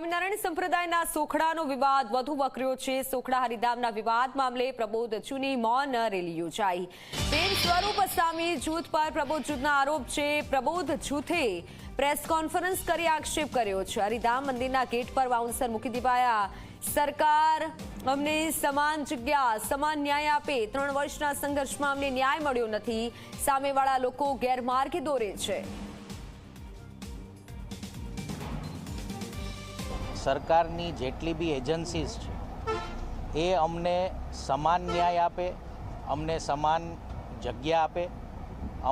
સ્વામિનારાયણ સંપ્રદાયના સોખડાનો વિવાદ વધુ વકર્યો છે। સોખડા હરિધામના વિવાદ મામલે પ્રબોધ જૂની મૌન રેલી યોજાઈ। પ્રેમ સ્વરૂપ સ્વામી જૂથ પર પ્રબોધ જૂથના આરોપ છે। પ્રબોધ જૂથે પ્રેસ કોન્ફરન્સ કરી આક્ષેપ કર્યો છે। હરિધામ મંદિરના ગેટ પર બાઉન્સર મૂકી દેવાયા। સરકાર અમને સમાન જગ્યા સમાન ન્યાય આપે। 3 વર્ષના સંઘર્ષમાં અમને ન્યાય મળ્યો નથી। સામેવાળા લોકો ગેરમાર્ગે દોરે છે। સરકારની જેટલી બી એજન્સીઝ છે એ અમને સમાન ન્યાય આપે, અમને સમાન જગ્યા આપે।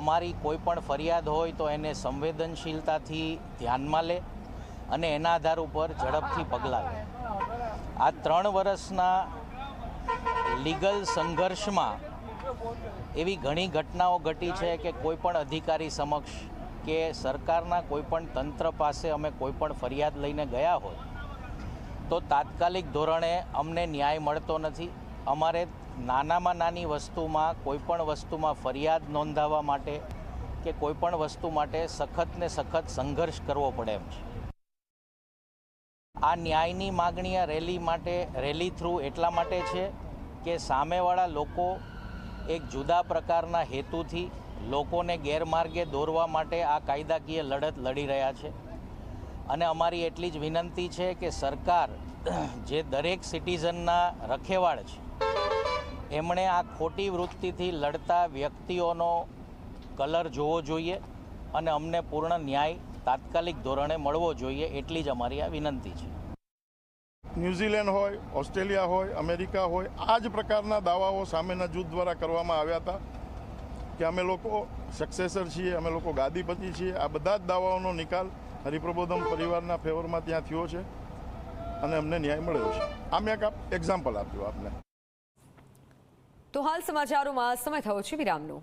અમારી કોઈ પણ ફરિયાદ હોય તો એને સંવેદનશીલતાથી ધ્યાનમાં લે અને એના આધાર ઉપર ઝડપથી પગલાં લે। આ 3 વર્ષના લીગલ સંઘર્ષમાં એવી ઘણી ઘટનાઓ ઘટી છે કે કોઈ પણ અધિકારી સમક્ષ કે સરકારના કોઈ પણ તંત્ર પાસે અમે કોઈ પણ ફરિયાદ લઈને ગયા હોય તો તાત્કાલિક ધોરણે અમને ન્યાય મળતો નથી। અમારે નાનામાં નાની વસ્તુમાં કોઈ પણ વસ્તુમાં ફરિયાદ નોંધાવવા માટે કે કોઈ પણ વસ્તુ માટે સખત ને સખત સંઘર્ષ કરવો પડે એમ છે। આ ન્યાયની માગણી આ રેલી થ્રુ એટલા માટે છે કે સામેવાળા લોકો એક જુદા પ્રકારના હેતુથી લોકોને ગેરમાર્ગે દોરવા માટે આ કાયદાકીય લડત લડી રહ્યા છે। અને અમારી એટલી જ વિનંતી છે કે સરકાર જે દરેક સિટીઝનના રખેવાળ છે એમણે આ ખોટી વૃત્તિથી લડતા વ્યક્તિઓનો કલર જોવો જોઈએ અને અમને પૂર્ણ ન્યાય તાત્કાલિક ધોરણે મળવો જોઈએ, એટલી જ અમારી આ વિનંતી છે। ન્યૂઝીલેન્ડ હોય, ઓસ્ટ્રેલિયા હોય, અમેરિકા હોય, આ જ પ્રકારના દાવાઓ સામેના જૂથ દ્વારા કરવામાં આવ્યા હતા કે અમે લોકો સક્સેસર છીએ, અમે લોકો ગાદીપતિ છીએ। આ બધા જ દાવાઓનો નિકાલ હરિપ્રબોધમ પરિવારના ફેવરમાં ત્યાં થયો છે અને અમને ન્યાય મળ્યો છે। આ મેં એક એક્ઝામ્પલ આપ્યું આપને। તો હાલ સમાચારોમાં સમય થયો છે વિરામનો।